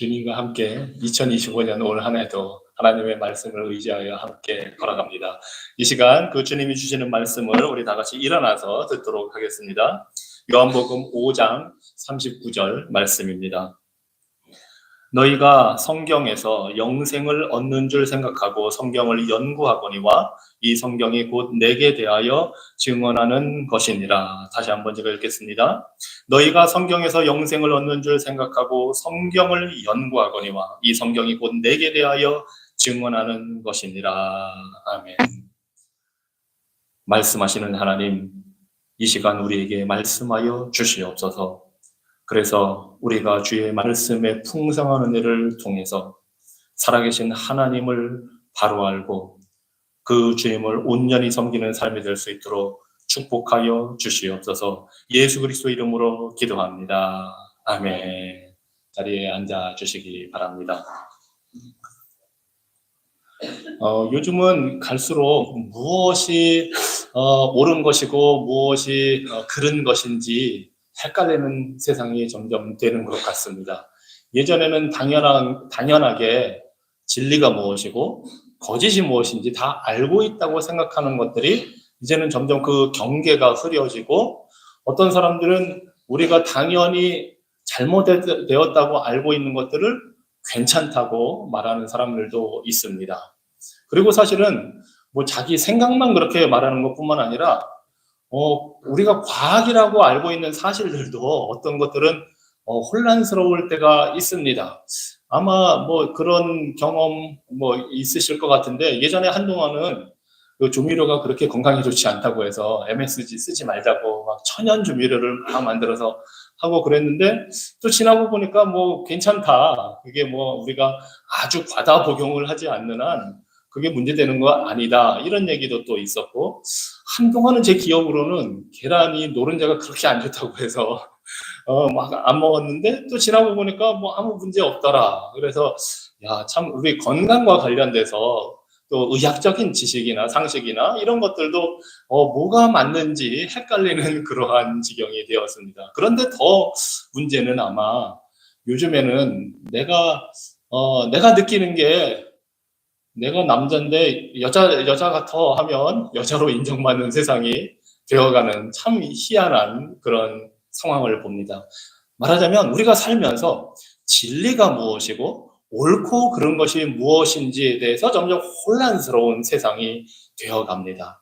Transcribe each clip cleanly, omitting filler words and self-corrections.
주님과 함께 2025년 올 한 해도 하나님의 말씀을 의지하여 함께 걸어갑니다. 이 시간 그 주님이 주시는 말씀을 우리 다 같이 일어나서 듣도록 하겠습니다. 요한복음 5장 39절 말씀입니다. 너희가 성경에서 영생을 얻는 줄 생각하고 성경을 연구하거니와 이 성경이 곧 내게 대하여 증언하는 것이니라. 다시 한번 제가 읽겠습니다. 너희가 성경에서 영생을 얻는 줄 생각하고 성경을 연구하거니와 이 성경이 곧 내게 대하여 증언하는 것이니라. 아멘. 말씀하시는 하나님, 이 시간 우리에게 말씀하여 주시옵소서. 그래서 우리가 주의 말씀의 풍성한 은혜를 통해서 살아계신 하나님을 바로 알고 그 주님을 온전히 섬기는 삶이 될 수 있도록 축복하여 주시옵소서. 예수 그리스도 이름으로 기도합니다. 아멘. 자리에 앉아 주시기 바랍니다. 요즘은 갈수록 무엇이 옳은 것이고 무엇이 그른 것인지 헷갈리는 세상이 점점 되는 것 같습니다. 예전에는 당연하게 진리가 무엇이고 거짓이 무엇인지 다 알고 있다고 생각하는 것들이 이제는 점점 그 경계가 흐려지고 어떤 사람들은 우리가 당연히 잘못되었다고 알고 있는 것들을 괜찮다고 말하는 사람들도 있습니다. 그리고 사실은 뭐 자기 생각만 그렇게 말하는 것뿐만 아니라 우리가 과학이라고 알고 있는 사실들도 어떤 것들은 혼란스러울 때가 있습니다. 아마 뭐 그런 경험 뭐 있으실 것 같은데 예전에 한동안은 그 조미료가 그렇게 건강에 좋지 않다고 해서 MSG 쓰지 말자고 막 천연 조미료를 막 만들어서 하고 그랬는데 또 지나고 보니까 뭐 괜찮다. 그게 뭐 우리가 아주 과다 복용을 하지 않는 한 그게 문제되는 거 아니다. 이런 얘기도 또 있었고 한동안은 제 기억으로는 계란이 노른자가 그렇게 안 좋다고 해서 막 안 먹었는데 또 지나고 보니까 뭐 아무 문제 없더라. 그래서 야, 참 우리 건강과 관련돼서 또 의학적인 지식이나 상식이나 이런 것들도 뭐가 맞는지 헷갈리는 그러한 지경이 되었습니다. 그런데 더 문제는 아마 요즘에는 내가 느끼는 게 내가 남자인데 여자 같아 하면 여자로 인정받는 세상이 되어가는 참 희한한 그런 상황을 봅니다. 말하자면 우리가 살면서 진리가 무엇이고 옳고 그른 것이 무엇인지에 대해서 점점 혼란스러운 세상이 되어갑니다.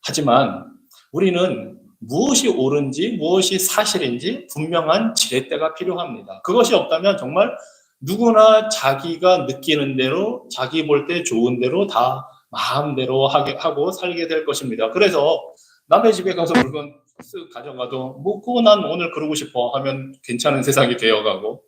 하지만 우리는 무엇이 옳은지 무엇이 사실인지 분명한 지렛대가 필요합니다. 그것이 없다면 정말 누구나 자기가 느끼는 대로 자기 볼 때 좋은 대로 다 마음대로 하고 살게 될 것입니다. 그래서 남의 집에 가서 물건 쓱 가져가도 뭐 그거 난 오늘 그러고 싶어 하면 괜찮은 세상이 되어가고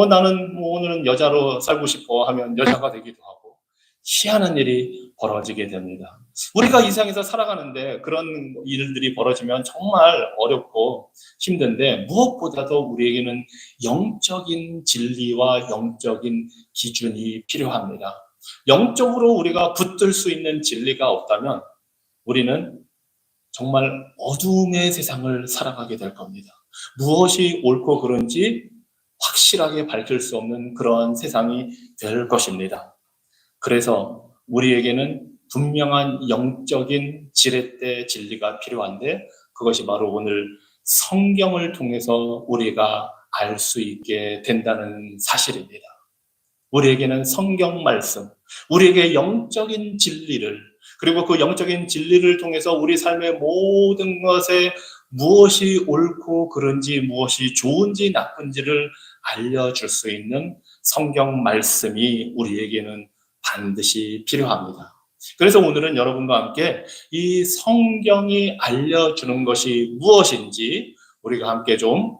나는 뭐 오늘은 여자로 살고 싶어 하면 여자가 되기도 하고 희한한 일이 벌어지게 됩니다. 우리가 이 세상에서 살아가는데 그런 일들이 벌어지면 정말 어렵고 힘든데 무엇보다도 우리에게는 영적인 진리와 영적인 기준이 필요합니다. 영적으로 우리가 붙들 수 있는 진리가 없다면 우리는 정말 어둠의 세상을 살아가게 될 겁니다. 무엇이 옳고 그른지 확실하게 밝힐 수 없는 그런 세상이 될 것입니다. 그래서 우리에게는 분명한 영적인 지렛대 진리가 필요한데 그것이 바로 오늘 성경을 통해서 우리가 알 수 있게 된다는 사실입니다. 우리에게는 성경 말씀, 우리에게 영적인 진리를 그리고 그 영적인 진리를 통해서 우리 삶의 모든 것에 무엇이 옳고 그른지 무엇이 좋은지 나쁜지를 알려줄 수 있는 성경 말씀이 우리에게는 반드시 필요합니다. 그래서 오늘은 여러분과 함께 이 성경이 알려주는 것이 무엇인지 우리가 함께 좀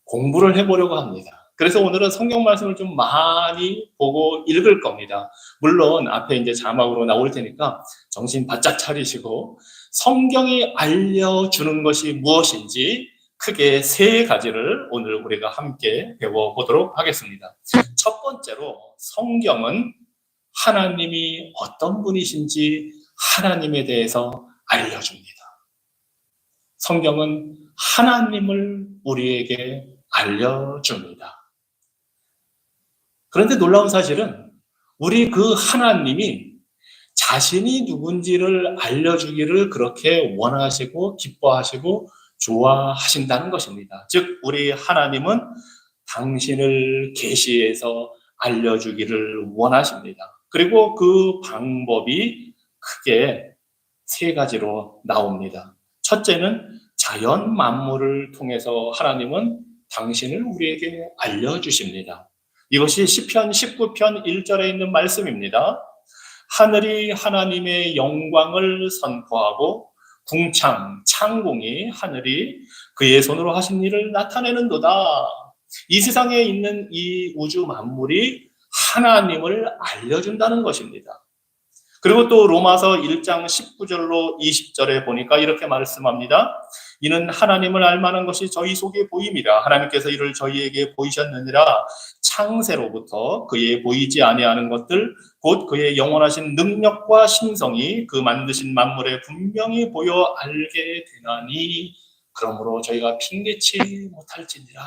공부를 해보려고 합니다. 그래서 오늘은 성경 말씀을 좀 많이 보고 읽을 겁니다. 물론 앞에 이제 자막으로 나올 테니까 정신 바짝 차리시고 성경이 알려주는 것이 무엇인지 크게 세 가지를 오늘 우리가 함께 배워보도록 하겠습니다. 첫 번째로 성경은 하나님이 어떤 분이신지 하나님에 대해서 알려줍니다. 성경은 하나님을 우리에게 알려줍니다. 그런데 놀라운 사실은 우리 그 하나님이 자신이 누군지를 알려주기를 그렇게 원하시고 기뻐하시고 좋아하신다는 것입니다. 즉 우리 하나님은 당신을 계시해서 알려주기를 원하십니다. 그리고 그 방법이 크게 세 가지로 나옵니다. 첫째는 자연 만물을 통해서 하나님은 당신을 우리에게 알려주십니다. 이것이 시편 19편 1절에 있는 말씀입니다. 하늘이 하나님의 영광을 선포하고 궁창, 창공이 하늘이 그의 손으로 하신 일을 나타내는도다. 이 세상에 있는 이 우주 만물이 하나님을 알려준다는 것입니다. 그리고 또 로마서 1장 19절로 20절에 보니까 이렇게 말씀합니다. 이는 하나님을 알만한 것이 저희 속에 보임이라. 하나님께서 이를 저희에게 보이셨느니라. 창세로부터 그의 보이지 아니하는 것들 곧 그의 영원하신 능력과 신성이 그 만드신 만물에 분명히 보여 알게 되나니 그러므로 저희가 핑계치 못할지니라.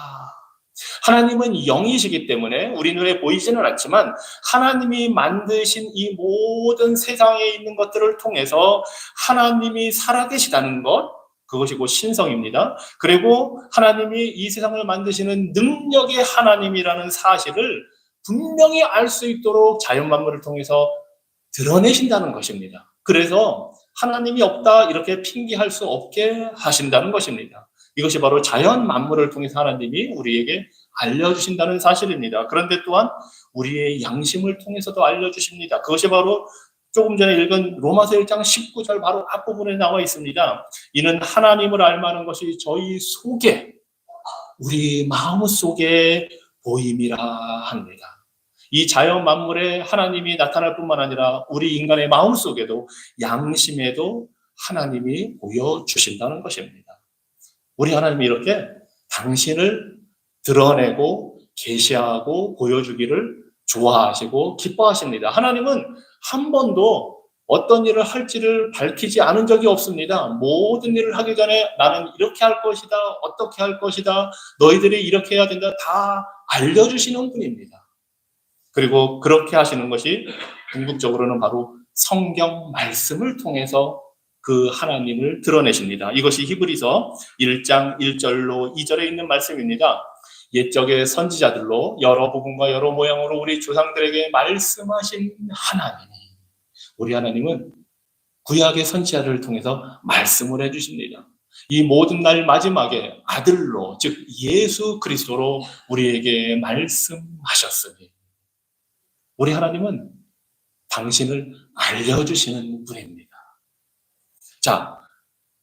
하나님은 영이시기 때문에 우리 눈에 보이지는 않지만 하나님이 만드신 이 모든 세상에 있는 것들을 통해서 하나님이 살아계시다는 것, 그것이 곧 신성입니다. 그리고 하나님이 이 세상을 만드시는 능력의 하나님이라는 사실을 분명히 알 수 있도록 자연 만물을 통해서 드러내신다는 것입니다. 그래서 하나님이 없다 이렇게 핑계할 수 없게 하신다는 것입니다. 이것이 바로 자연 만물을 통해서 하나님이 우리에게 알려주신다는 사실입니다. 그런데 또한 우리의 양심을 통해서도 알려주십니다. 그것이 바로 조금 전에 읽은 로마서 1장 19절 바로 앞부분에 나와 있습니다. 이는 하나님을 알만한 것이 저희 속에, 우리 마음 속에 보임이라 합니다. 이 자연 만물에 하나님이 나타날 뿐만 아니라 우리 인간의 마음 속에도 양심에도 하나님이 보여주신다는 것입니다. 우리 하나님이 이렇게 당신을 드러내고 계시하고 보여주기를 좋아하시고 기뻐하십니다. 하나님은 한 번도 어떤 일을 할지를 밝히지 않은 적이 없습니다. 모든 일을 하기 전에 나는 이렇게 할 것이다, 어떻게 할 것이다, 너희들이 이렇게 해야 된다 다 알려주시는 분입니다. 그리고 그렇게 하시는 것이 궁극적으로는 바로 성경 말씀을 통해서 그 하나님을 드러내십니다. 이것이 히브리서 1장 1절로 2절에 있는 말씀입니다. 옛적의 선지자들로 여러 부분과 여러 모양으로 우리 조상들에게 말씀하신 하나님이, 우리 하나님은 구약의 선지자를 통해서 말씀을 해주십니다. 이 모든 날 마지막에 아들로, 즉 예수 그리스도로 우리에게 말씀하셨으니 우리 하나님은 당신을 알려주시는 분입니다. 자,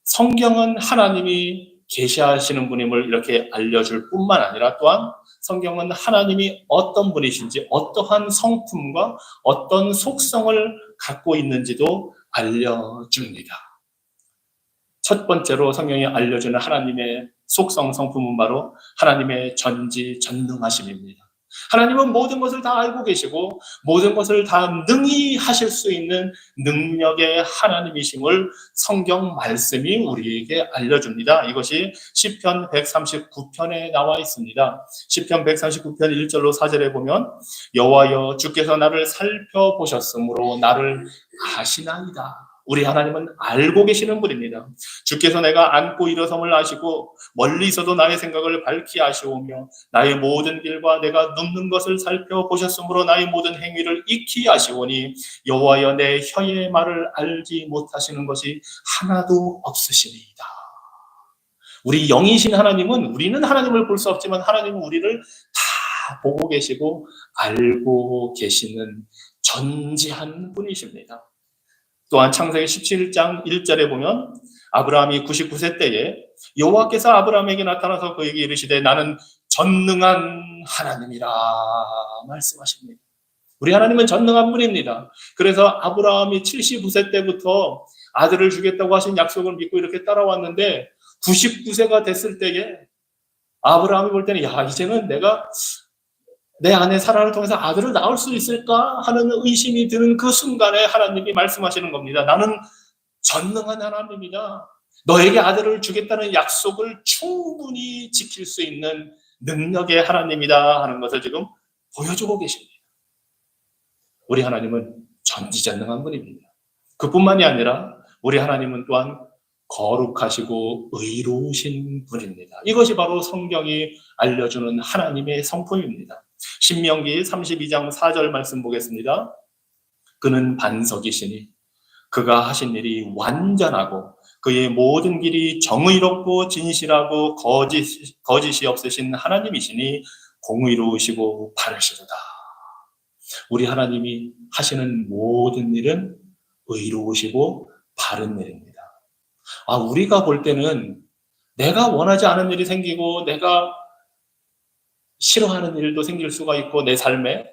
성경은 하나님이 계시하시는 분임을 이렇게 알려줄 뿐만 아니라 또한 성경은 하나님이 어떤 분이신지 어떠한 성품과 어떤 속성을 갖고 있는지도 알려줍니다. 첫 번째로 성경이 알려주는 하나님의 속성, 성품은 바로 하나님의 전지전능하심입니다. 하나님은 모든 것을 다 알고 계시고 모든 것을 다 능히 하실 수 있는 능력의 하나님이심을 성경 말씀이 우리에게 알려줍니다. 이것이 시편 139편에 나와 있습니다. 시편 139편 1절로 4절에 보면 여호와여 주께서 나를 살펴보셨으므로 나를 아시나이다. 우리 하나님은 알고 계시는 분입니다. 주께서 내가 앉고 일어섬을 아시고 멀리서도 나의 생각을 밝히 아시오며 나의 모든 길과 내가 눕는 것을 살펴보셨으므로 나의 모든 행위를 익히 아시오니 여호와여 내 혀의 말을 알지 못하시는 것이 하나도 없으시니이다. 우리 영이신 하나님은, 우리는 하나님을 볼 수 없지만 하나님은 우리를 다 보고 계시고 알고 계시는 전지한 분이십니다. 또한 창세기 17장 1절에 보면 아브라함이 99세 때에 여호와께서 아브라함에게 나타나서 그에게 이르시되 나는 전능한 하나님이라 말씀하십니다. 우리 하나님은 전능한 분입니다. 그래서 아브라함이 79세 때부터 아들을 주겠다고 하신 약속을 믿고 이렇게 따라왔는데 99세가 됐을 때에 아브라함이 볼 때는 야, 이제는 내가 내 아내 사라를 통해서 아들을 낳을 수 있을까 하는 의심이 드는 그 순간에 하나님이 말씀하시는 겁니다. 나는 전능한 하나님이다. 너에게 아들을 주겠다는 약속을 충분히 지킬 수 있는 능력의 하나님이다 하는 것을 지금 보여주고 계십니다. 우리 하나님은 전지전능한 분입니다. 그뿐만이 아니라 우리 하나님은 또한 거룩하시고 의로우신 분입니다. 이것이 바로 성경이 알려주는 하나님의 성품입니다. 신명기 32장 4절 말씀 보겠습니다. 그는 반석이시니 그가 하신 일이 완전하고 그의 모든 길이 정의롭고 진실하고 거짓이 없으신 하나님이시니 공의로우시고 바르시도다. 우리 하나님이 하시는 모든 일은 의로우시고 바른 일입니다. 우리가 볼 때는 내가 원하지 않은 일이 생기고 내가 싫어하는 일도 생길 수가 있고 내 삶에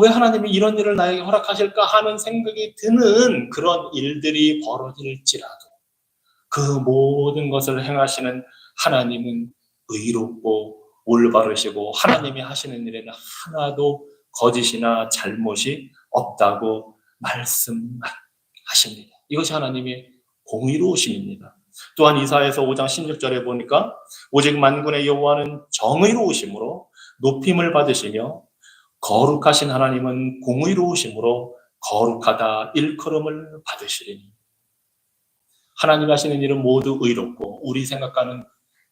왜 하나님이 이런 일을 나에게 허락하실까 하는 생각이 드는 그런 일들이 벌어질지라도 그 모든 것을 행하시는 하나님은 의롭고 올바르시고 하나님이 하시는 일에는 하나도 거짓이나 잘못이 없다고 말씀하십니다. 이것이 하나님의 공의로우심입니다. 또한 이사야서 5장 16절에 보니까 오직 만군의 여호와는 정의로우심으로 높임을 받으시며 거룩하신 하나님은 공의로우심으로 거룩하다 일컬음을 받으시리니. 하나님 하시는 일은 모두 의롭고 우리 생각과는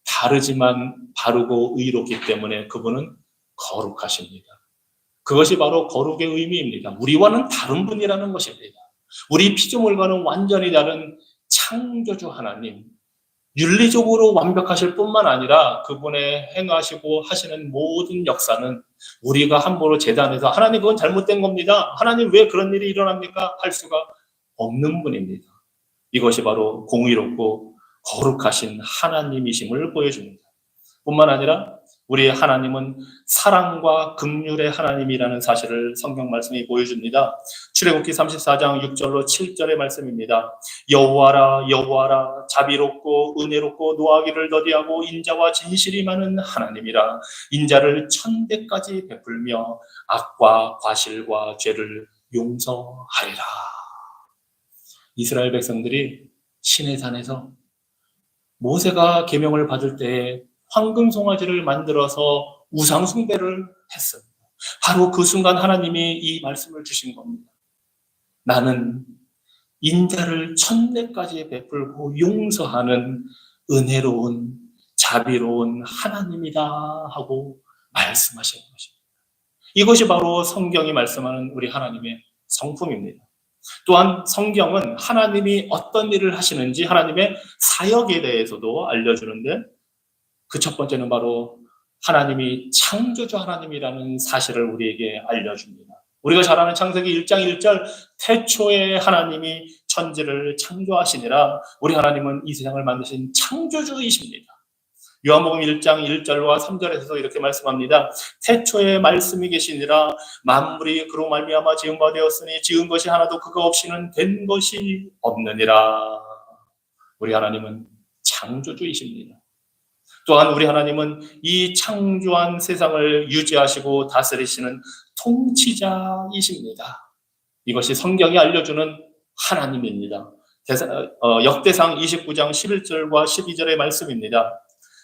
다르지만 바르고 의롭기 때문에 그분은 거룩하십니다. 그것이 바로 거룩의 의미입니다. 우리와는 다른 분이라는 것입니다. 우리 피조물과는 완전히 다른 창조주 하나님, 윤리적으로 완벽하실 뿐만 아니라 그분의 행하시고 하시는 모든 역사는 우리가 함부로 재단해서 하나님 그건 잘못된 겁니다. 하나님 왜 그런 일이 일어납니까? 할 수가 없는 분입니다. 이것이 바로 공의롭고 거룩하신 하나님이심을 보여줍니다. 뿐만 아니라 우리 하나님은 사랑과 긍휼의 하나님이라는 사실을 성경 말씀이 보여줍니다. 출애굽기 34장 6절로 7절의 말씀입니다. 여호와라 여호와라 자비롭고 은혜롭고 노하기를 더디하고 인자와 진실이 많은 하나님이라. 인자를 천대까지 베풀며 악과 과실과 죄를 용서하리라. 이스라엘 백성들이 시내산에서 모세가 계명을 받을 때에 황금 송아지를 만들어서 우상 숭배를 했어요. 바로 그 순간 하나님이 이 말씀을 주신 겁니다. 나는 인자를 천대까지 베풀고 용서하는 은혜로운 자비로운 하나님이다 하고 말씀하시는 것입니다. 이것이 바로 성경이 말씀하는 우리 하나님의 성품입니다. 또한 성경은 하나님이 어떤 일을 하시는지 하나님의 사역에 대해서도 알려주는데 그 첫 번째는 바로 하나님이 창조주 하나님이라는 사실을 우리에게 알려줍니다. 우리가 잘 아는 창세기 1장 1절 태초에 하나님이 천지를 창조하시니라. 우리 하나님은 이 세상을 만드신 창조주이십니다. 요한복음 1장 1절과 3절에서 이렇게 말씀합니다. 태초에 말씀이 계시니라. 만물이 그로 말미암아 지은 바 되었으니 지은 것이 하나도 그가 없이는 된 것이 없느니라. 우리 하나님은 창조주이십니다. 또한 우리 하나님은 이 창조한 세상을 유지하시고 다스리시는 통치자이십니다. 이것이 성경이 알려주는 하나님입니다. 역대상 29장 11절과 12절의 말씀입니다.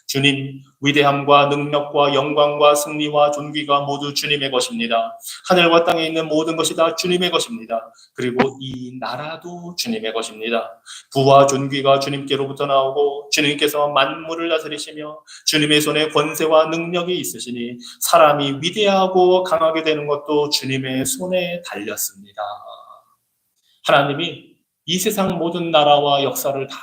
주님, 위대함과 능력과 영광과 승리와 존귀가 모두 주님의 것입니다. 하늘과 땅에 있는 모든 것이 다 주님의 것입니다. 그리고 이 나라도 주님의 것입니다. 부와 존귀가 주님께로부터 나오고 주님께서 만물을 다스리시며 주님의 손에 권세와 능력이 있으시니 사람이 위대하고 강하게 되는 것도 주님의 손에 달렸습니다. 하나님이 이 세상 모든 나라와 역사를 다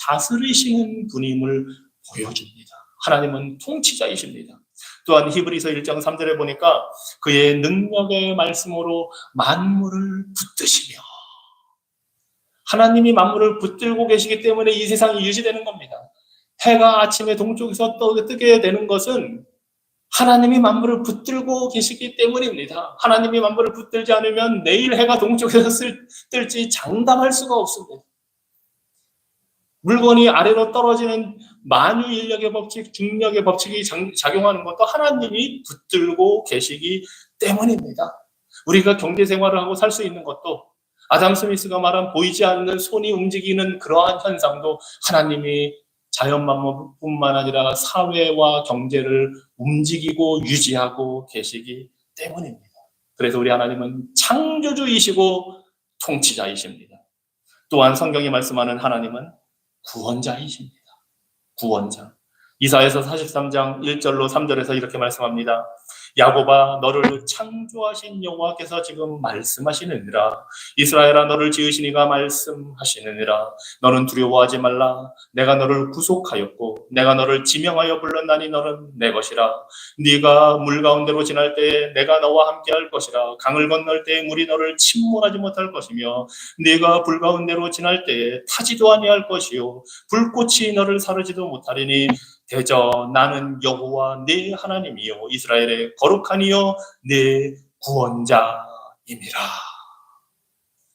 다스리시는 분임을 보여줍니다. 하나님은 통치자이십니다. 또한 히브리서 1장 3절에 보니까 그의 능력의 말씀으로 만물을 붙드시며, 하나님이 만물을 붙들고 계시기 때문에 이 세상이 유지되는 겁니다. 해가 아침에 동쪽에서 뜨게 되는 것은 하나님이 만물을 붙들고 계시기 때문입니다. 하나님이 만물을 붙들지 않으면 내일 해가 동쪽에서 뜰지 장담할 수가 없습니다. 물건이 아래로 떨어지는 만유인력의 법칙, 중력의 법칙이 작용하는 것도 하나님이 붙들고 계시기 때문입니다. 우리가 경제 생활을 하고 살 수 있는 것도 아담 스미스가 말한 보이지 않는 손이 움직이는 그러한 현상도 하나님이 자연 만물뿐만 아니라 사회와 경제를 움직이고 유지하고 계시기 때문입니다. 그래서 우리 하나님은 창조주이시고 통치자이십니다. 또한 성경이 말씀하는 하나님은 구원자이십니다. 구원자. 이사야서 43장 1절로 3절에서 이렇게 말씀합니다. 야곱아 너를 창조하신 여호와께서 지금 말씀하시느니라. 이스라엘아 너를 지으신 이가 말씀하시느니라. 너는 두려워하지 말라. 내가 너를 구속하였고 내가 너를 지명하여 불렀나니 너는 내 것이라. 네가 물 가운데로 지날 때에 내가 너와 함께 할 것이라. 강을 건널 때에 물이 너를 침몰하지 못할 것이며 네가 불 가운데로 지날 때에 타지도 아니할 것이요 불꽃이 너를 사르지도 못하리니 대저 나는 여호와 네 하나님이요 이스라엘의 거룩한 이요 네 구원자임이라.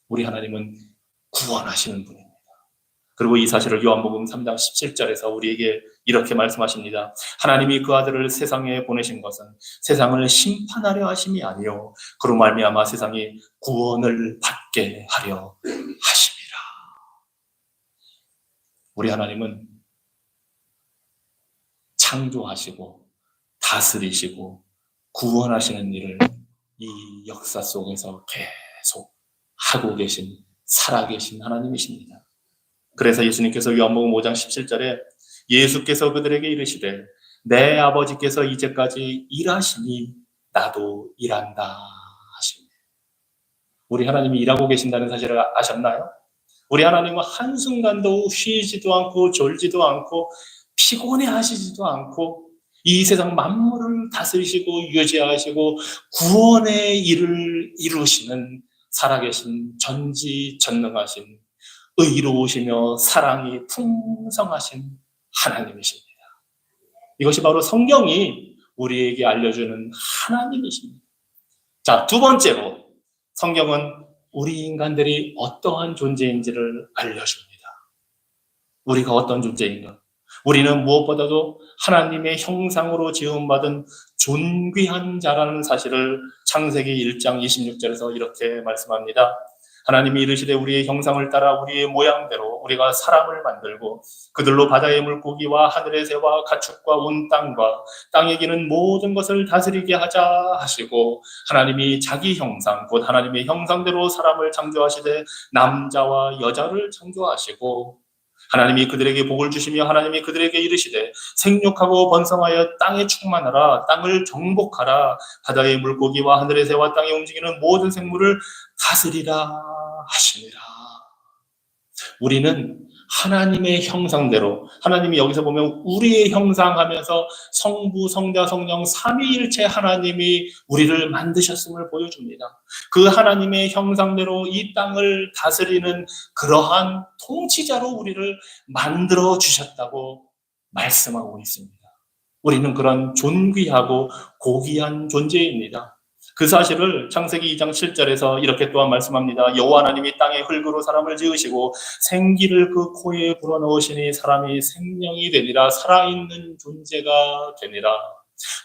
우리 하나님은 구원하시는 분입니다. 그리고 이 사실을 요한복음 3장 17절에서 우리에게 이렇게 말씀하십니다. 하나님이 그 아들을 세상에 보내신 것은 세상을 심판하려 하심이 아니요 그로 말미암아 세상이 구원을 받게 하려 하심이라. 우리 하나님은 창조하시고 다스리시고 구원하시는 일을 이 역사 속에서 계속 하고 계신 살아계신 하나님이십니다. 그래서 예수님께서 요한복음 5장 17절에 예수께서 그들에게 이르시되 내 아버지께서 이제까지 일하시니 나도 일한다 하십니다. 우리 하나님이 일하고 계신다는 사실을 아셨나요? 우리 하나님은 한순간도 쉬지도 않고 졸지도 않고 피곤해하시지도 않고 이 세상 만물을 다스리시고 유지하시고 구원의 일을 이루시는 살아계신 전지전능하신 의로우시며 사랑이 풍성하신 하나님이십니다. 이것이 바로 성경이 우리에게 알려주는 하나님이십니다. 자, 두 번째로 성경은 우리 인간들이 어떠한 존재인지를 알려줍니다. 우리가 어떤 존재인가? 우리는 무엇보다도 하나님의 형상으로 지음받은 존귀한 자라는 사실을 창세기 1장 26절에서 이렇게 말씀합니다. 하나님이 이르시되 우리의 형상을 따라 우리의 모양대로 우리가 사람을 만들고 그들로 바다의 물고기와 하늘의 새와 가축과 온 땅과 땅에 기는 모든 것을 다스리게 하자 하시고 하나님이 자기 형상 곧 하나님의 형상대로 사람을 창조하시되 남자와 여자를 창조하시고 하나님이 그들에게 복을 주시며 하나님이 그들에게 이르시되 생육하고 번성하여 땅에 충만하라 땅을 정복하라 바다의 물고기와 하늘의 새와 땅에 움직이는 모든 생물을 다스리라 하시니라. 우리는 하나님의 형상대로 하나님이 여기서 보면 우리의 형상 하면서 성부, 성자, 성령 삼위일체 하나님이 우리를 만드셨음을 보여줍니다. 그 하나님의 형상대로 이 땅을 다스리는 그러한 통치자로 우리를 만들어 주셨다고 말씀하고 있습니다. 우리는 그런 존귀하고 고귀한 존재입니다. 그 사실을 창세기 2장 7절에서 이렇게 또한 말씀합니다. 여호와 하나님이 땅의 흙으로 사람을 지으시고 생기를 그 코에 불어넣으시니 사람이 생명이 되니라 살아있는 존재가 되니라.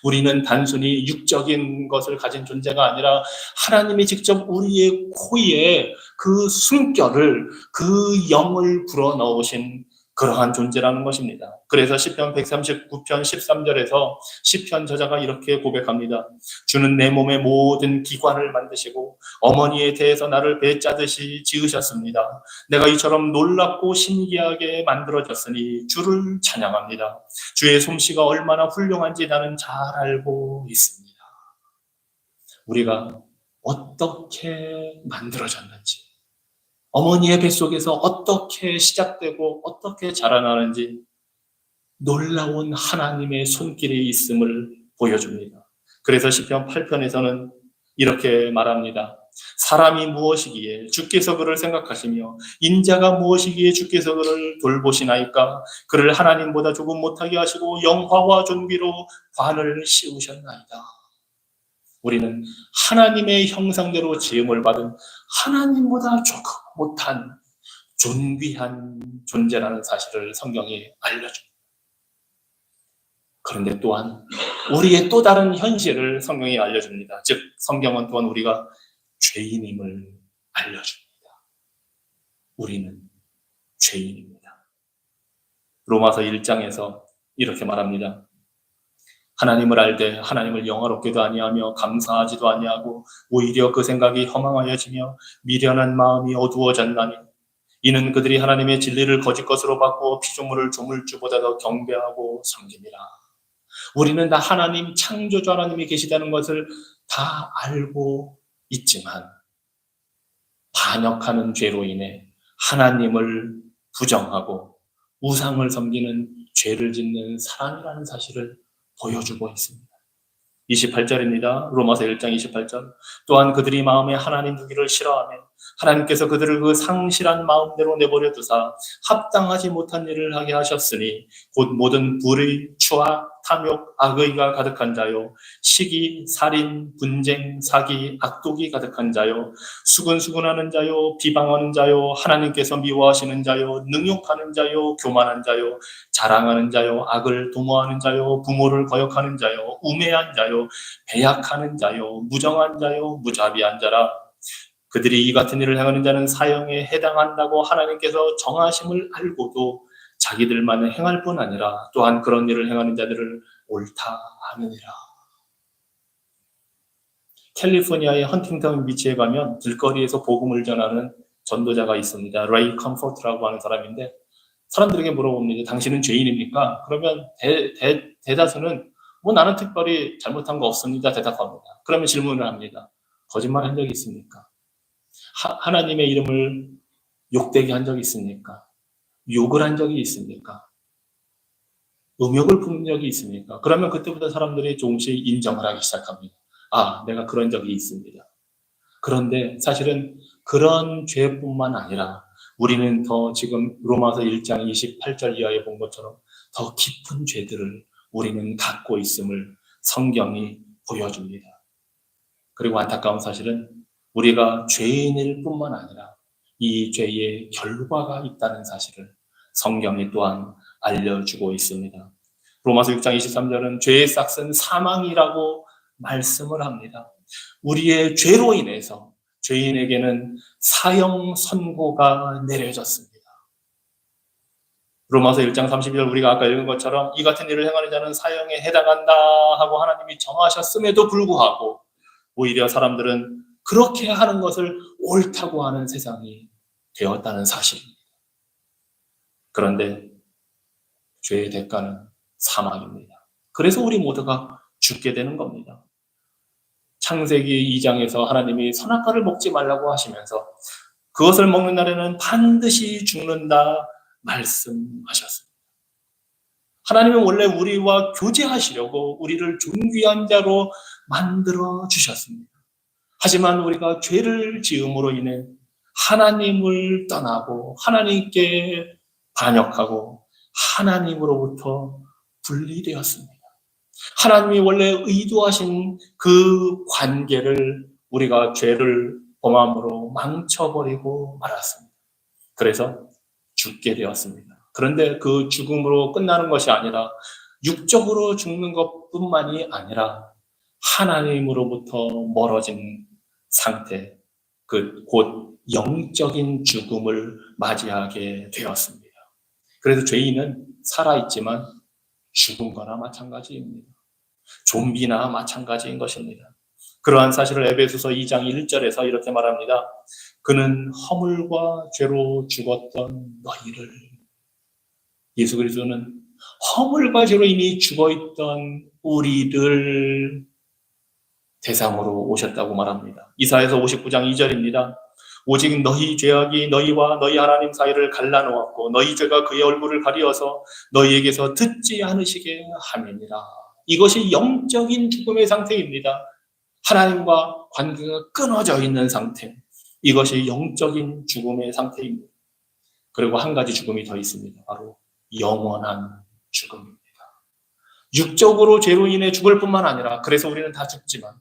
우리는 단순히 육적인 것을 가진 존재가 아니라 하나님이 직접 우리의 코에 그 숨결을 그 영을 불어넣으신 그러한 존재라는 것입니다. 그래서 시편 139편 13절에서 시편 저자가 이렇게 고백합니다. 주는 내 몸의 모든 기관을 만드시고 어머니에 대해서 나를 배 짜듯이 지으셨습니다. 내가 이처럼 놀랍고 신기하게 만들어졌으니 주를 찬양합니다. 주의 솜씨가 얼마나 훌륭한지 나는 잘 알고 있습니다. 우리가 어떻게 만들어졌는지 어머니의 뱃속에서 어떻게 시작되고 어떻게 자라나는지 놀라운 하나님의 손길이 있음을 보여줍니다. 그래서 시편 8편에서는 이렇게 말합니다. 사람이 무엇이기에 주께서 그를 생각하시며 인자가 무엇이기에 주께서 그를 돌보시나이까. 그를 하나님보다 조금 못하게 하시고 영화와 존귀로 관을 씌우셨나이다. 우리는 하나님의 형상대로 지음을 받은 하나님보다 조금 못한 존귀한 존재라는 사실을 성경이 알려줍니다. 그런데 또한 우리의 또 다른 현실을 성경이 알려줍니다. 즉 성경은 또한 우리가 죄인임을 알려줍니다. 우리는 죄인입니다. 로마서 1장에서 이렇게 말합니다. 하나님을 알되 하나님을 영화롭게도 아니하며 감사하지도 아니하고 오히려 그 생각이 허망하여지며 미련한 마음이 어두워졌나니 이는 그들이 하나님의 진리를 거짓 것으로 바꾸어 피조물을 조물주보다 더 경배하고 섬깁니다. 우리는 다 하나님, 창조주 하나님이 계시다는 것을 다 알고 있지만 반역하는 죄로 인해 하나님을 부정하고 우상을 섬기는 죄를 짓는 사람이라는 사실을 보여주고 있습니다. 28절입니다. 로마서 1장 28절. 또한 그들이 마음에 하나님 두기를 싫어하며 하나님께서 그들을 그 상실한 마음대로 내버려 두사 합당하지 못한 일을 하게 하셨으니 곧 모든 불의, 추악, 탐욕, 악의가 가득한 자요 시기, 살인, 분쟁, 사기, 악독이 가득한 자요 수근수근하는 자요 비방하는 자요 하나님께서 미워하시는 자요 능욕하는 자요 교만한 자요 자랑하는 자요 악을 도모하는 자요 부모를 거역하는 자요 우매한 자요 배약하는 자요 무정한 자요 무자비한 자라. 그들이 이 같은 일을 행하는 자는 사형에 해당한다고 하나님께서 정하심을 알고도 자기들만은 행할 뿐 아니라 또한 그런 일을 행하는 자들을 옳다 하느니라. 캘리포니아의 헌팅턴 비치에 가면 길거리에서 복음을 전하는 전도자가 있습니다. 레이 컴포트라고 하는 사람인데 사람들에게 물어봅니다. 당신은 죄인입니까? 그러면 대다수는 뭐 나는 특별히 잘못한 거 없습니다. 대답합니다. 그러면 질문을 합니다. 거짓말한 적이 있습니까? 하나님의 이름을 욕되게 한 적이 있습니까? 욕을 한 적이 있습니까? 음욕을 품은 적이 있습니까? 그러면 그때부터 사람들이 조금씩 인정을 하기 시작합니다. 아, 내가 그런 적이 있습니다. 그런데 사실은 그런 죄뿐만 아니라 우리는 더 지금 로마서 1장 28절 이하에 본 것처럼 더 깊은 죄들을 우리는 갖고 있음을 성경이 보여줍니다. 그리고 안타까운 사실은 우리가 죄인일 뿐만 아니라 이 죄의 결과가 있다는 사실을 성경이 또한 알려주고 있습니다. 로마서 6장 23절은 죄의 싹은 사망이라고 말씀을 합니다. 우리의 죄로 인해서 죄인에게는 사형 선고가 내려졌습니다. 로마서 1장 30절 우리가 아까 읽은 것처럼 이 같은 일을 행하는 자는 사형에 해당한다 하고 하나님이 정하셨음에도 불구하고 오히려 사람들은 그렇게 하는 것을 옳다고 하는 세상이 되었다는 사실입니다. 그런데 죄의 대가는 사망입니다. 그래서 우리 모두가 죽게 되는 겁니다. 창세기 2장에서 하나님이 선악과를 먹지 말라고 하시면서 그것을 먹는 날에는 반드시 죽는다 말씀하셨습니다. 하나님은 원래 우리와 교제하시려고 우리를 존귀한 자로 만들어 주셨습니다. 하지만 우리가 죄를 지음으로 인해 하나님을 떠나고 하나님께 반역하고 하나님으로부터 분리되었습니다. 하나님이 원래 의도하신 그 관계를 우리가 죄를 범함으로 망쳐버리고 말았습니다. 그래서 죽게 되었습니다. 그런데 그 죽음으로 끝나는 것이 아니라 육적으로 죽는 것뿐만이 아니라 하나님으로부터 멀어진 상태, 곧 영적인 죽음을 맞이하게 되었습니다. 그래서 죄인은 살아있지만 죽은 거나 마찬가지입니다. 좀비나 마찬가지인 것입니다. 그러한 사실을 에베소서 2장 1절에서 이렇게 말합니다. 그는 허물과 죄로 죽었던 너희를, 예수 그리스도는 허물과 죄로 이미 죽어있던 우리를 대상으로 오셨다고 말합니다. 이사야서 59장 2절입니다. 오직 너희 죄악이 너희와 너희 하나님 사이를 갈라놓았고 너희 죄가 그의 얼굴을 가리어서 너희에게서 듣지 않으시게 함이니라. 이것이 영적인 죽음의 상태입니다. 하나님과 관계가 끊어져 있는 상태. 이것이 영적인 죽음의 상태입니다. 그리고 한 가지 죽음이 더 있습니다. 바로 영원한 죽음입니다. 육적으로 죄로 인해 죽을 뿐만 아니라, 그래서 우리는 다 죽지만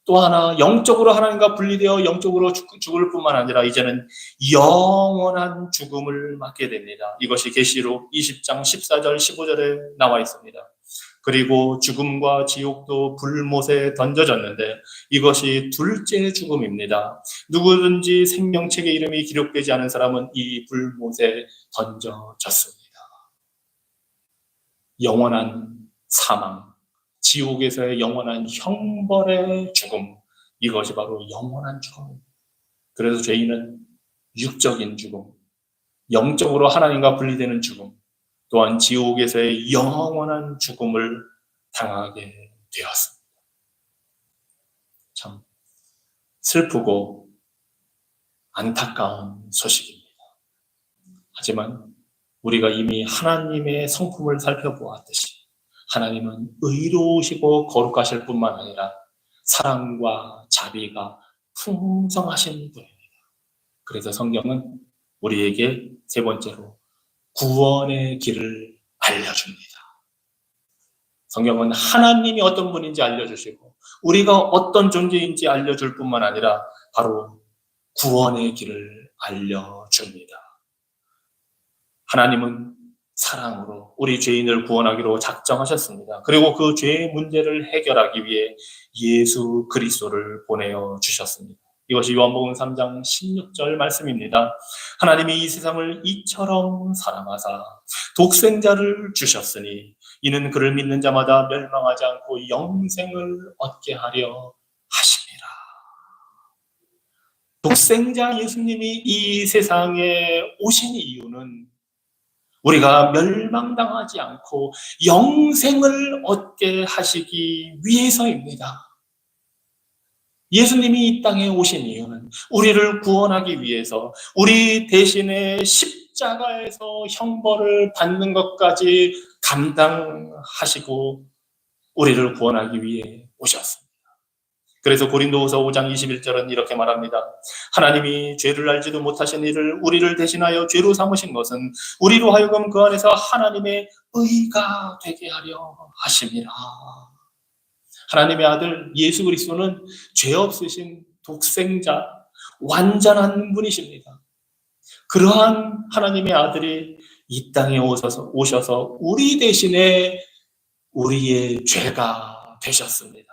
또 하나 영적으로 하나님과 분리되어 영적으로 죽을 뿐만 아니라 이제는 영원한 죽음을 맞게 됩니다. 이것이 계시록 20장 14절 15절에 나와 있습니다. 그리고 죽음과 지옥도 불못에 던져졌는데 이것이 둘째 죽음입니다. 누구든지 생명책의 이름이 기록되지 않은 사람은 이 불못에 던져졌습니다. 영원한 사망, 지옥에서의 영원한 형벌의 죽음, 이것이 바로 영원한 죽음입니다. 그래서 죄인은 육적인 죽음, 영적으로 하나님과 분리되는 죽음, 또한 지옥에서의 영원한 죽음을 당하게 되었습니다. 참 슬프고 안타까운 소식입니다. 하지만 우리가 이미 하나님의 성품을 살펴보았듯이 하나님은 의로우시고 거룩하실 뿐만 아니라 사랑과 자비가 풍성하신 분입니다. 그래서 성경은 우리에게 세 번째로 구원의 길을 알려줍니다. 성경은 하나님이 어떤 분인지 알려주시고 우리가 어떤 존재인지 알려줄 뿐만 아니라 바로 구원의 길을 알려줍니다. 하나님은 사랑으로 우리 죄인을 구원하기로 작정하셨습니다. 그리고 그 죄의 문제를 해결하기 위해 예수 그리스도를 보내어 주셨습니다. 이것이 요한복음 3장 16절 말씀입니다. 하나님이 이 세상을 이처럼 사랑하사 독생자를 주셨으니 이는 그를 믿는 자마다 멸망하지 않고 영생을 얻게 하려 하심이라. 독생자 예수님이 이 세상에 오신 이유는 우리가 멸망당하지 않고 영생을 얻게 하시기 위해서입니다. 예수님이 이 땅에 오신 이유는 우리를 구원하기 위해서 우리 대신에 십자가에서 형벌을 받는 것까지 감당하시고 우리를 구원하기 위해 오셨습니다. 그래서 고린도후서 5장 21절은 이렇게 말합니다. 하나님이 죄를 알지도 못하신 이를 우리를 대신하여 죄로 삼으신 것은 우리로 하여금 그 안에서 하나님의 의가 되게 하려 하심이라. 하나님의 아들 예수 그리스도는 죄 없으신 독생자, 완전한 분이십니다. 그러한 하나님의 아들이 이 땅에 오셔서 우리 대신에 우리의 죄가 되셨습니다.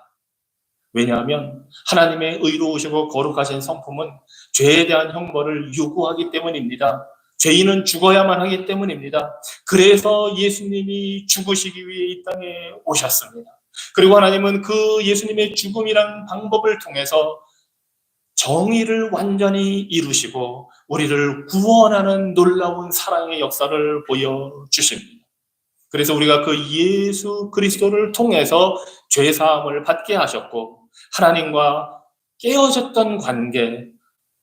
왜냐하면 하나님의 의로우시고 거룩하신 성품은 죄에 대한 형벌을 요구하기 때문입니다. 죄인은 죽어야만 하기 때문입니다. 그래서 예수님이 죽으시기 위해 이 땅에 오셨습니다. 그리고 하나님은 그 예수님의 죽음이란 방법을 통해서 정의를 완전히 이루시고 우리를 구원하는 놀라운 사랑의 역사를 보여주십니다. 그래서 우리가 그 예수 그리스도를 통해서 죄사함을 받게 하셨고 하나님과 깨어졌던 관계,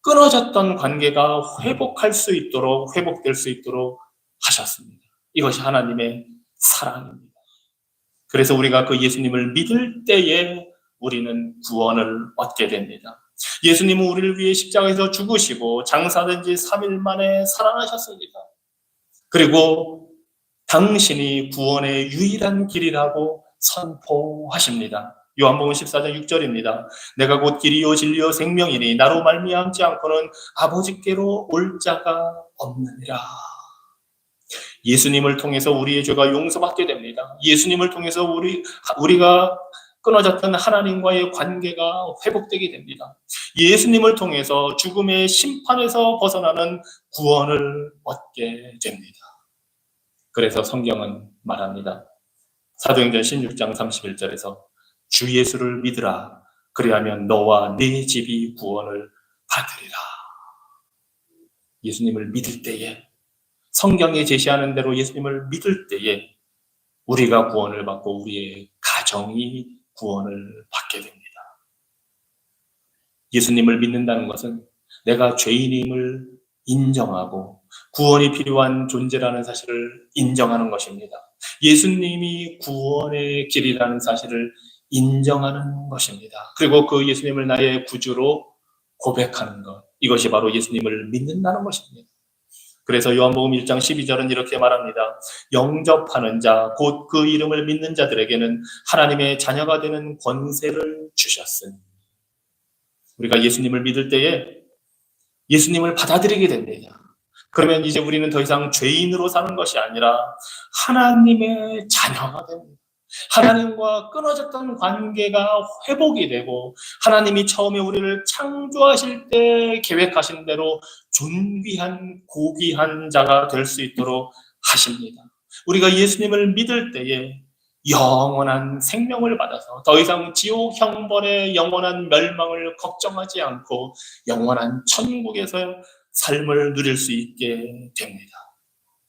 끊어졌던 관계가 회복될 수 있도록 하셨습니다. 이것이 하나님의 사랑입니다. 그래서 우리가 그 예수님을 믿을 때에 우리는 구원을 얻게 됩니다. 예수님은 우리를 위해 십자가에서 죽으시고 장사된 지 3일 만에 살아나셨습니다. 그리고 당신이 구원의 유일한 길이라고 선포하십니다. 요한복음 14장 6절입니다. 내가 곧 길이요 진리요 생명이니 나로 말미암지 않고는 아버지께로 올 자가 없느니라. 예수님을 통해서 우리의 죄가 용서받게 됩니다. 예수님을 통해서 우리가 끊어졌던 하나님과의 관계가 회복되게 됩니다. 예수님을 통해서 죽음의 심판에서 벗어나는 구원을 얻게 됩니다. 그래서 성경은 말합니다. 사도행전 16장 31절에서 주 예수를 믿으라. 그리하면 너와 네 집이 구원을 받으리라. 예수님을 믿을 때에, 성경이 제시하는 대로 예수님을 믿을 때에 우리가 구원을 받고 우리의 가정이 구원을 받게 됩니다. 예수님을 믿는다는 것은 내가 죄인임을 인정하고 구원이 필요한 존재라는 사실을 인정하는 것입니다. 예수님이 구원의 길이라는 사실을 인정하는 것입니다. 그리고 그 예수님을 나의 구주로 고백하는 것, 이것이 바로 예수님을 믿는다는 것입니다. 그래서 요한복음 1장 12절은 이렇게 말합니다. 영접하는 자, 곧 그 이름을 믿는 자들에게는 하나님의 자녀가 되는 권세를 주셨으니. 우리가 예수님을 믿을 때에 예수님을 받아들이게 됩니다. 그러면 이제 우리는 더 이상 죄인으로 사는 것이 아니라 하나님의 자녀가 됩니다. 하나님과 끊어졌던 관계가 회복이 되고 하나님이 처음에 우리를 창조하실 때 계획하신 대로 존귀한 고귀한 자가 될 수 있도록 하십니다. 우리가 예수님을 믿을 때에 영원한 생명을 받아서 더 이상 지옥 형벌의 영원한 멸망을 걱정하지 않고 영원한 천국에서 삶을 누릴 수 있게 됩니다.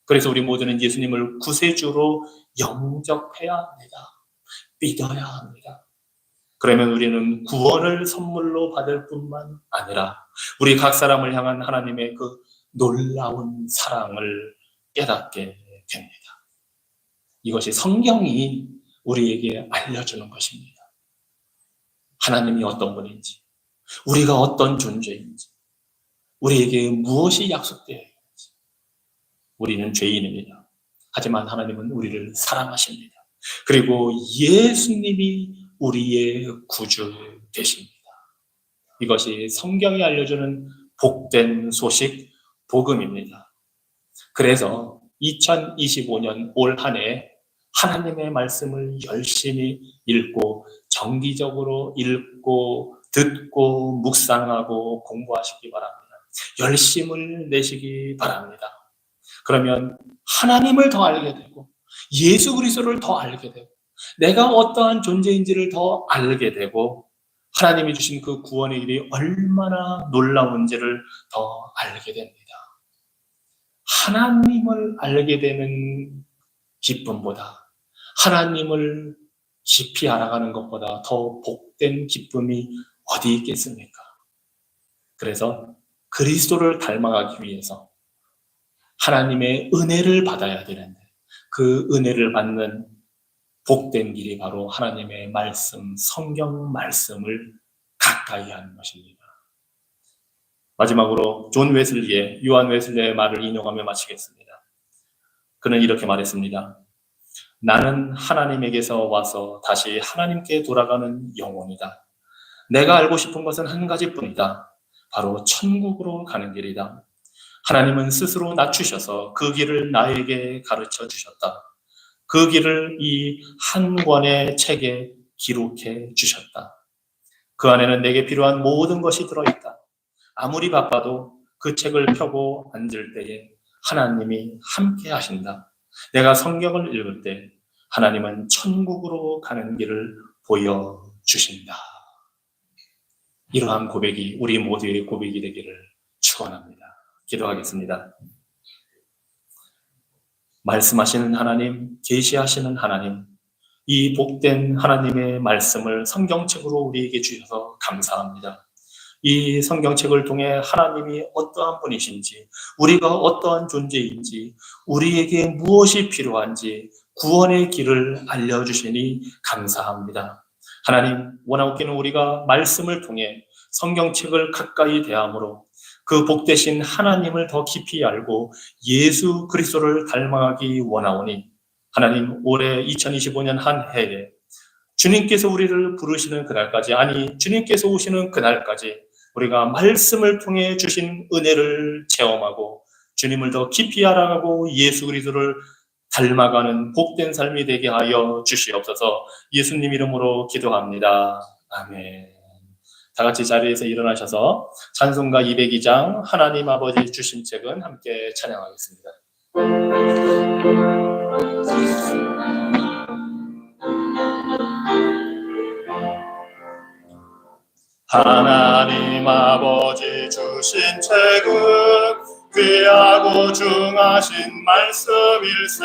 그래서 우리 모두는 예수님을 구세주로 영접해야 합니다. 믿어야 합니다. 그러면 우리는 구원을 선물로 받을 뿐만 아니라 우리 각 사람을 향한 하나님의 그 놀라운 사랑을 깨닫게 됩니다. 이것이 성경이 우리에게 알려주는 것입니다. 하나님이 어떤 분인지, 우리가 어떤 존재인지, 우리에게 무엇이 약속되어 있는지. 우리는 죄인입니다. 하지만 하나님은 우리를 사랑하십니다. 그리고 예수님이 우리의 구주 되십니다. 이것이 성경이 알려주는 복된 소식, 복음입니다. 그래서 2025년 올 한 해 하나님의 말씀을 열심히 읽고 정기적으로 읽고 듣고 묵상하고 공부하시기 바랍니다. 열심을 내시기 바랍니다. 그러면 하나님을 더 알게 되고 예수 그리스도를 더 알게 되고 내가 어떠한 존재인지를 더 알게 되고 하나님이 주신 그 구원의 길이 얼마나 놀라운지를 더 알게 됩니다. 하나님을 알게 되는 기쁨보다 하나님을 깊이 알아가는 것보다 더 복된 기쁨이 어디 있겠습니까? 그래서 그리스도를 닮아가기 위해서 하나님의 은혜를 받아야 되는데 그 은혜를 받는 복된 길이 바로 하나님의 말씀, 성경 말씀을 가까이 하는 것입니다. 마지막으로 존 웨슬리의, 요한 웨슬리의 말을 인용하며 마치겠습니다. 그는 이렇게 말했습니다. 나는 하나님에게서 와서 다시 하나님께 돌아가는 영혼이다. 내가 알고 싶은 것은 한 가지뿐이다. 바로 천국으로 가는 길이다. 하나님은 스스로 낮추셔서 그 길을 나에게 가르쳐 주셨다. 그 길을 이 한 권의 책에 기록해 주셨다. 그 안에는 내게 필요한 모든 것이 들어있다. 아무리 바빠도 그 책을 펴고 앉을 때에 하나님이 함께 하신다. 내가 성경을 읽을 때 하나님은 천국으로 가는 길을 보여주신다. 이러한 고백이 우리 모두의 고백이 되기를 축원합니다. 기도하겠습니다. 말씀하시는 하나님, 계시하시는 하나님, 이 복된 하나님의 말씀을 성경책으로 우리에게 주셔서 감사합니다. 이 성경책을 통해 하나님이 어떠한 분이신지, 우리가 어떠한 존재인지, 우리에게 무엇이 필요한지 구원의 길을 알려주시니 감사합니다. 하나님, 원하옵기는 우리가 말씀을 통해 성경책을 가까이 대함으로 그 복되신 하나님을 더 깊이 알고 예수 그리스도를 닮아가기 원하오니 하나님, 올해 2025년 한 해에 주님께서 우리를 부르시는 그날까지, 아니 주님께서 오시는 그날까지 우리가 말씀을 통해 주신 은혜를 체험하고 주님을 더 깊이 알아가고 예수 그리스도를 닮아가는 복된 삶이 되게 하여 주시옵소서. 예수님 이름으로 기도합니다. 아멘. 다 같이 자리에서 일어나셔서 찬송가 202장 하나님 아버지 주신 책은 함께 찬양하겠습니다. 하나님 아버지 주신 책은 귀하고 중하신 말씀일세.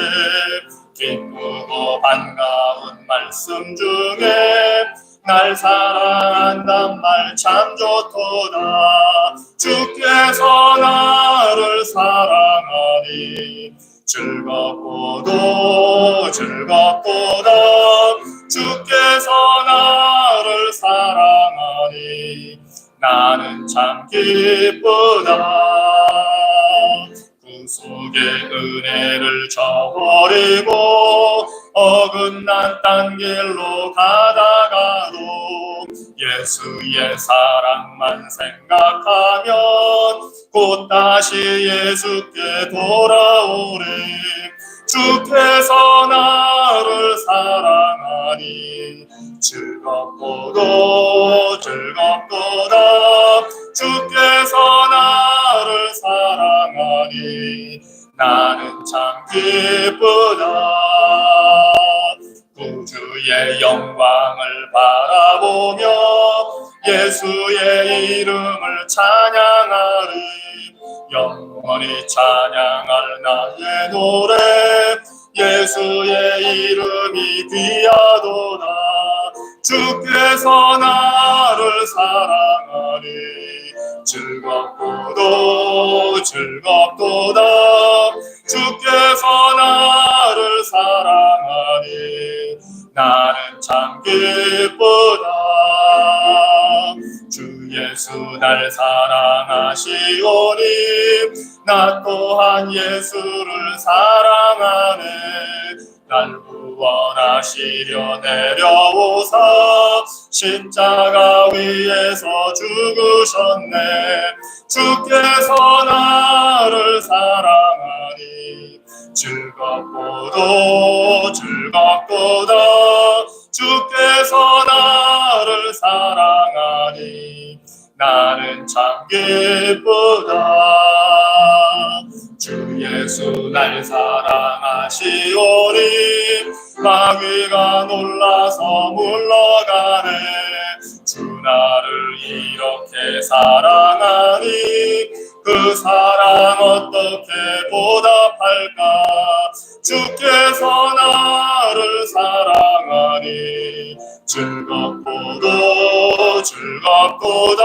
기쁘고 반가운 말씀 중에 날 사랑한단 말 참 좋도다. 주께서 나를 사랑하니 즐겁고도 즐겁도다. 주께서 나를 사랑하니 나는 참 기쁘다. 구속의 은혜를 저버리고 어긋난 딴 길로 가다가도 예수의 사랑만 생각하면 곧 다시 예수께 돌아오리. 주께서 나를 사랑하니 즐겁고도 즐겁도다. 주께서 나를 사랑하니 나는 참 기쁘다. 구주의 영광을 바라보며 예수의 이름을 찬양하리. 영원히 찬양할 나의 노래 예수의 이름이 귀하도다. 주께서 나를 사랑하니 즐겁도다 즐겁도다. 주께서 나를 사랑하니 나는 참 기쁘다. 주 예수 날 사랑하시오니 나 또한 예수를 사랑하네. 날 구원하시려 내려오사 십자가 위에서 죽으셨네. 주께서 나를 사랑하니 즐겁도다 즐겁도다. 주께서 나를 사랑하니 나는 참 기쁘다. 주 예수 날 사랑하시오니 마귀가 놀라서 물러가네. 주 나를 이렇게 사랑하니 그 사랑 어떻게 보답할까. 주께서 나를 사랑하니 즐겁도다 즐겁도다.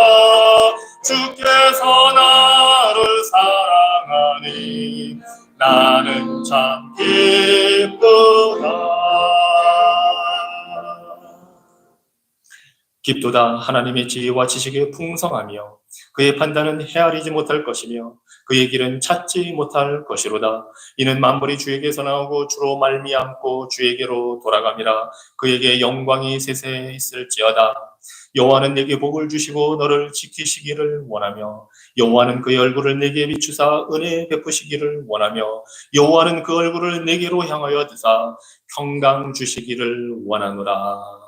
주께서 나를 사랑하니 나는 참 기쁘다. 깊도다. 하나님의 지혜와 지식이 풍성하며 그의 판단은 헤아리지 못할 것이며 그의 길은 찾지 못할 것이로다. 이는 만물이 주에게서 나오고 주로 말미암고 주에게로 돌아감이라. 그에게 영광이 세세 있을지어다. 여호와는 내게 복을 주시고 너를 지키시기를 원하며 여호와는 그의 얼굴을 내게 비추사 은혜 베푸시기를 원하며 여호와는 그 얼굴을 내게로 향하여 드사 평강 주시기를 원하노라.